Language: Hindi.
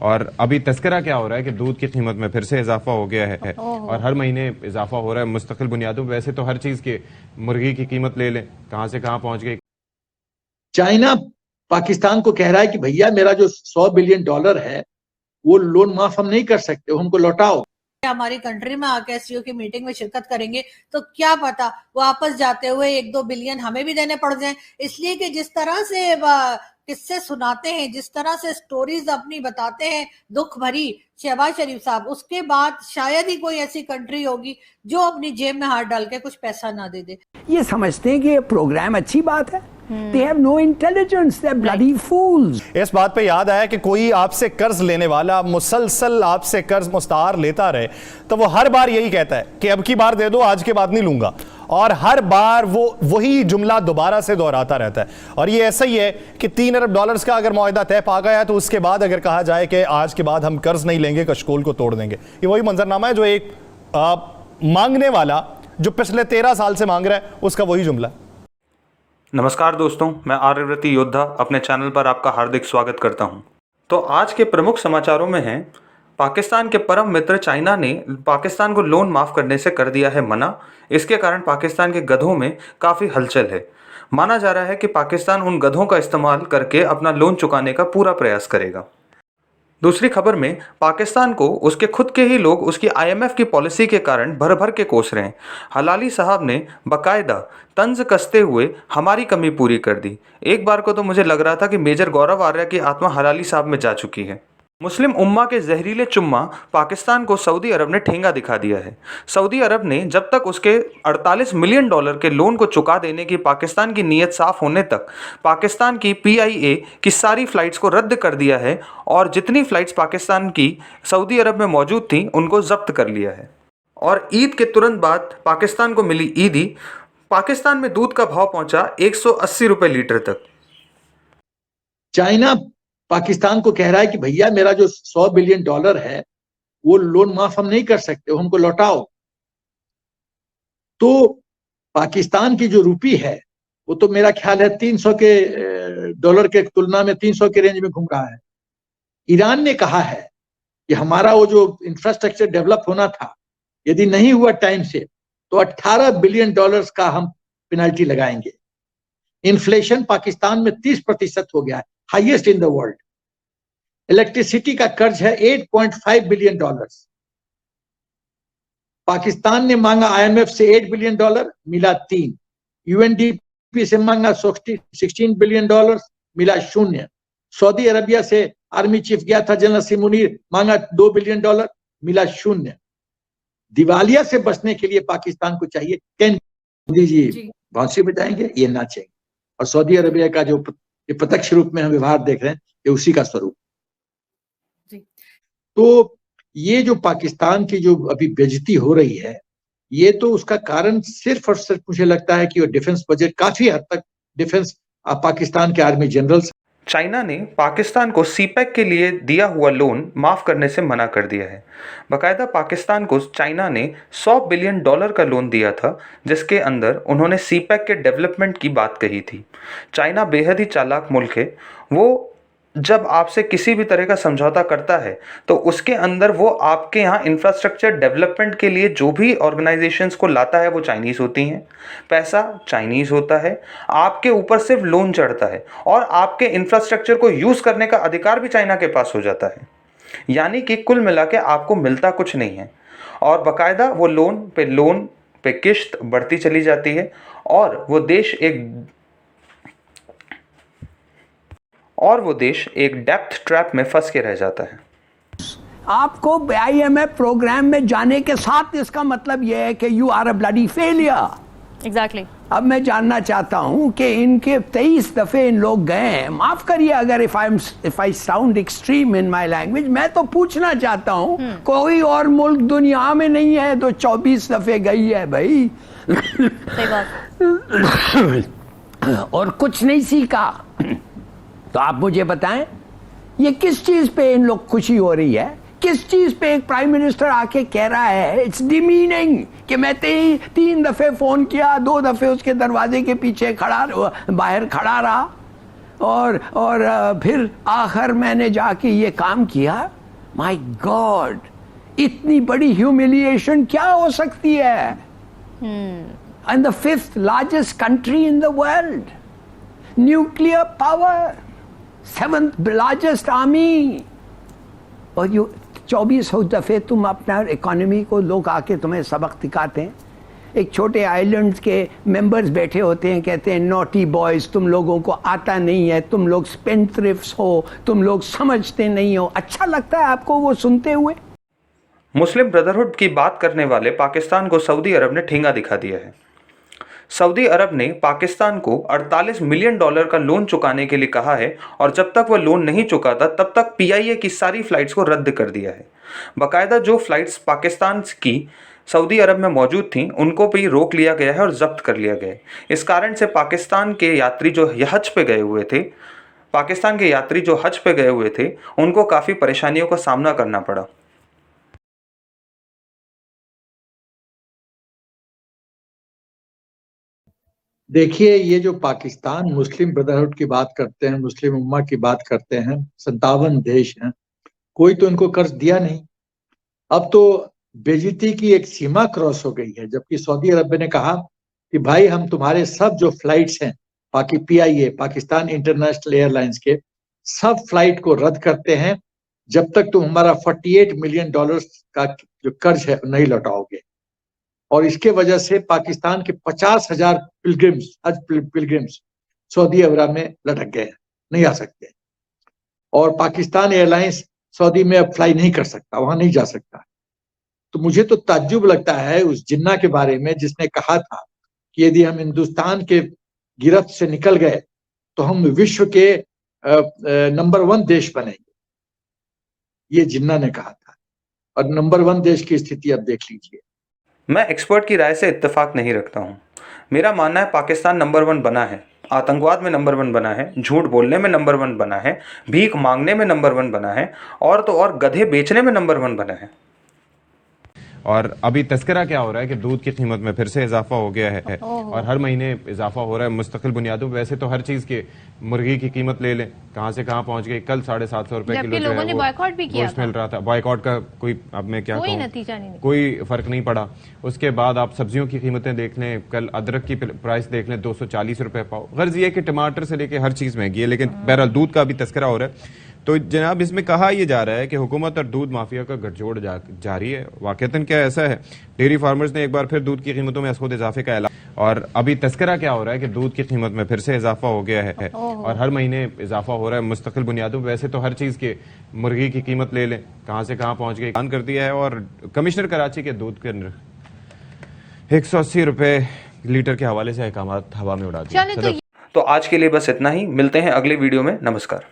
और अभी तस्करा क्या हो रहा है कि दूध की कीमत में फिर से इजाफा हो गया है और हर महीने इजाफा हो रहा है मुस्तकिल बुनियादों पर। वैसे तो हर चीज़ की मुर्गी की कीमत ले लें, कहाँ से कहाँ पहुंच गई। चाइना पाकिस्तान को कह रहा है कि भैया मेरा जो $100 बिलियन है वो लोन माफ हम नहीं कर सकते, हमको लौटाओ। हमारी कंट्री में आके एससीओ की मीटिंग में शिरकत करेंगे तो क्या पता वापस जाते हुए 1-2 बिलियन हमें भी देने पड़ जाएं। इसलिए कि जिस तरह से किस्से सुनाते हैं, जिस तरह से स्टोरीज अपनी बताते हैं दुख भरी शहबाज शरीफ साहब, उसके बाद शायद ही कोई ऐसी कंट्री होगी जो अपनी जेब में हाथ डाल के कुछ पैसा ना दे दे। ये समझते हैं कि ये प्रोग्राम अच्छी बात है। They have no intelligence, they're bloody fools. इस बात पे याद आया कि कोई आपसे कर्ज लेने वाला मुसलसल आपसे कर्ज मुस्तार लेता रहे तो वो हर बार यही कहता है कि अब की बार दे दो, आज के बाद नहीं लूंगा, और हर बार वो वही जुमला दोबारा से दोहराता रहता है। और ये ऐसा ही है कि $3 अरब का अगर मुआहदा तय पा गया तो उसके बाद अगर कहा जाए कि आज के बाद हम कर्ज नहीं लेंगे, कशकोल को तोड़ देंगे, ये वही मंजरनामा है जो एक मांगने वाला जो पिछले 13 साल से मांग रहा है उसका वही जुमला। नमस्कार दोस्तों, मैं आर्यव्रती योद्धा अपने चैनल पर आपका हार्दिक स्वागत करता हूं। तो आज के प्रमुख समाचारों में हैं, पाकिस्तान के परम मित्र चाइना ने पाकिस्तान को लोन माफ़ करने से कर दिया है मना। इसके कारण पाकिस्तान के गधों में काफ़ी हलचल है। माना जा रहा है कि पाकिस्तान उन गधों का इस्तेमाल करके अपना लोन चुकाने का पूरा प्रयास करेगा। दूसरी खबर में पाकिस्तान को उसके खुद के ही लोग उसकी IMF की पॉलिसी के कारण भर भर के कोस रहे हैं। हलाली साहब ने बाकायदा तंज कसते हुए हमारी कमी पूरी कर दी। एक बार को तो मुझे लग रहा था कि मेजर गौरव आर्या की आत्मा हलाली साहब में जा चुकी है। मुस्लिम उम्मा के जहरीले चुम्मा पाकिस्तान को सऊदी अरब ने ठेंगा दिखा दिया है। सऊदी अरब ने जब तक उसके $48 मिलियन के लोन को चुका देने की पाकिस्तान की नीयत साफ होने तक पाकिस्तान की PIA की सारी फ़्लाइट्स को रद्द कर दिया है और जितनी फ़्लाइट्स पाकिस्तान की सऊदी अरब में मौजूद थीं उनको जब्त कर लिया है। और ईद के तुरंत बाद पाकिस्तान को मिली ईदी। पाकिस्तान में दूध का भाव पहुंचा 180 रुपये लीटर तक। चाइना पाकिस्तान को कह रहा है कि भैया मेरा जो $100 बिलियन है वो लोन माफ हम नहीं कर सकते, हमको लौटाओ। तो पाकिस्तान की जो रुपी है वो तो मेरा ख्याल है $300 के तुलना में 300 के रेंज में घूम रहा है। ईरान ने कहा है कि हमारा वो जो इंफ्रास्ट्रक्चर डेवलप होना था यदि नहीं हुआ टाइम से तो $18 बिलियन का हम पेनल्टी लगाएंगे। इन्फ्लेशन पाकिस्तान में 30% हो गया है, highest in the world. Electricity का कर्ज है $8.5 बिलियन। पाकिस्तान ने मांगा IMF से $8 बिलियन, मिला 3। UNDP से मांगा $16 बिलियन, मिला 0। सऊदी अरबिया से आर्मी चीफ गया था जनरल सिमुनीर, मांगा $2 बिलियन, मिला 0। दिवालिया से बचने के लिए पाकिस्तान को चाहिए 10। मोदी जी बांसुरी बजाएंगे, ये नाचेंगे। और सऊदी अरबिया का जो प्रत्यक्ष रूप में हम व्यवहार देख रहे हैं ये उसी का स्वरूप। तो ये जो पाकिस्तान की जो अभी बेइज्जती हो रही है ये तो उसका कारण सिर्फ और सिर्फ मुझे लगता है कि वो डिफेंस बजट काफी हद तक डिफेंस पाकिस्तान के आर्मी जनरल। चाइना ने पाकिस्तान को CPEC के लिए दिया हुआ लोन माफ़ करने से मना कर दिया है। बाकायदा पाकिस्तान को चाइना ने $100 बिलियन का लोन दिया था जिसके अंदर उन्होंने CPEC के डेवलपमेंट की बात कही थी। चाइना बेहद ही चालाक मुल्क है। वो जब आपसे किसी भी तरह का समझौता करता है तो उसके अंदर वो आपके यहाँ इंफ्रास्ट्रक्चर डेवलपमेंट के लिए जो भी ऑर्गेनाइजेशंस को लाता है वो चाइनीज़ होती हैं, पैसा चाइनीज़ होता है, आपके ऊपर सिर्फ लोन चढ़ता है और आपके इंफ्रास्ट्रक्चर को यूज़ करने का अधिकार भी चाइना के पास हो जाता है। यानी कि कुल मिला के आपको मिलता कुछ नहीं है और बाकायदा वो लोन पे किश्त बढ़ती चली जाती है और वो देश एक डेप्थ ट्रैप में फंस के रह जाता है। आपको IMF प्रोग्राम में जाने के साथ इसका मतलब यह है कि you are a bloody failure. Exactly. अब मैं जानना चाहता हूं कि इनके 23 दफे इन लोग गए हैं। माफ करिए अगर if I sound extreme in my language, मैं तो पूछना चाहता हूं कोई और मुल्क दुनिया में नहीं है तो 24 दफे गई है भाई। सही बात। और कुछ नहीं सीखा। तो आप मुझे बताएं ये किस चीज पे इन लोग खुशी हो रही है, किस चीज पे एक प्राइम मिनिस्टर आके कह रहा है इट्स डिमीनिंग कि मैं 3 दफे फोन किया, 2 दफे उसके दरवाजे के पीछे बाहर खड़ा रहा। फिर आखिर मैंने जाके ये काम किया। माय गॉड, इतनी बड़ी ह्यूमिलिएशन क्या हो सकती है? And the 5th largest country in the world, nuclear power, 7th largest army, और यू 24 दफे तुम अपना इकोनॉमी को, लोग आके तुम्हें सबक सिखाते हैं। एक छोटे आइलैंड्स के मेंबर्स बैठे होते हैं, कहते हैं नॉटी बॉयज, तुम लोगों को आता नहीं है, तुम लोग स्पेंथ्रिफ्ट्स हो, तुम लोग समझते नहीं हो। अच्छा लगता है आपको वो सुनते हुए? मुस्लिम ब्रदरहुड की बात करने वाले पाकिस्तान को सऊदी अरब ने ठेंगा दिखा दिया है। सऊदी अरब ने पाकिस्तान को $48 मिलियन का लोन चुकाने के लिए कहा है और जब तक वह लोन नहीं चुकाता तब तक PIA की सारी फ्लाइट्स को रद्द कर दिया है। बाकायदा जो फ्लाइट्स पाकिस्तान की सऊदी अरब में मौजूद थीं उनको भी रोक लिया गया है और जब्त कर लिया गया है। इस कारण से पाकिस्तान के यात्री जो हज पे गए हुए थे उनको काफ़ी परेशानियों का सामना करना पड़ा। देखिए, ये जो पाकिस्तान मुस्लिम ब्रदरहुड की बात करते हैं, मुस्लिम उम्मा की बात करते हैं, 57 देश हैं, कोई तो इनको कर्ज दिया नहीं। अब तो बेइज्जती की एक सीमा क्रॉस हो गई है, जबकि सऊदी अरब ने कहा कि भाई हम तुम्हारे सब जो फ्लाइट्स हैं PIA, पाकिस्तान इंटरनेशनल एयरलाइंस के सब फ्लाइट को रद्द करते हैं जब तक तुम हमारा $48 मिलियन का जो कर्ज है नहीं लौटाओगे। और इसके वजह से पाकिस्तान के 50,000 पिलग्रिम्स सऊदी अरब में लटक गए हैं, नहीं आ सकते। और पाकिस्तान एयरलाइंस सऊदी में अब फ्लाई नहीं कर सकता, वहां नहीं जा सकता। तो मुझे तो ताज्जुब लगता है उस जिन्ना के बारे में जिसने कहा था कि यदि हम हिंदुस्तान के गिरफ्त से निकल गए तो हम विश्व के नंबर 1 देश बनेंगे। ये जिन्ना ने कहा था, और नंबर 1 देश की स्थिति अब देख लीजिए। मैं एक्सपर्ट की राय से इत्तेफाक नहीं रखता हूँ। मेरा मानना है पाकिस्तान नंबर 1 बना है, आतंकवाद में नंबर 1 बना है, झूठ बोलने में नंबर 1 बना है, भीख मांगने में नंबर 1 बना है, और तो और गधे बेचने में नंबर 1 बना है। और अभी तस्करा क्या हो रहा है कि दूध की कीमत में फिर से इजाफा हो गया है और हर महीने इजाफा हो रहा है मुस्तकिल बुनियादों पर। वैसे तो हर चीज के मुर्गी की कीमत ले लें, कहां से कहां पहुंच गई। कल 750 रुपए किलो जो है बॉयकॉट भी किया मिल रहा था। बॉयकॉट का कोई, अब मैं क्या कहूं, नतीजा नहीं, कोई फर्क नहीं पड़ा। उसके बाद आप सब्जियों की कीमतें देख लें, कल अदरक की प्राइस देख लें 240 रुपए पाव। गर्ज ये कि टमाटर से लेके हर चीज महंगी है, लेकिन बहरहाल दूध का भी तस्करा हो रहा है। तो जनाब इसमें कहा यह जा रहा है कि हुकूमत और दूध माफिया का गठजोड़ जारी है। वाकईतन क्या ऐसा है? डेयरी फार्मर्स ने एक बार फिर दूध की कीमतों में खुद इजाफे का ऐलान, और अभी तस्करा क्या हो रहा है कि दूध की कीमत में फिर से इजाफा हो गया है और हर महीने इजाफा हो रहा है मुस्तकिल बुनियादों पर। वैसे तो हर चीज के मुर्गी की कीमत ले लें, कहां से कहां पहुंच गई, ऐलान कर दिया है। और कमिश्नर कराची के दूध के 180 रुपए लीटर के हवाले से अहकामात हवा में उड़ा दिए। तो आज के लिए बस इतना ही, मिलते हैं अगले वीडियो में। नमस्कार।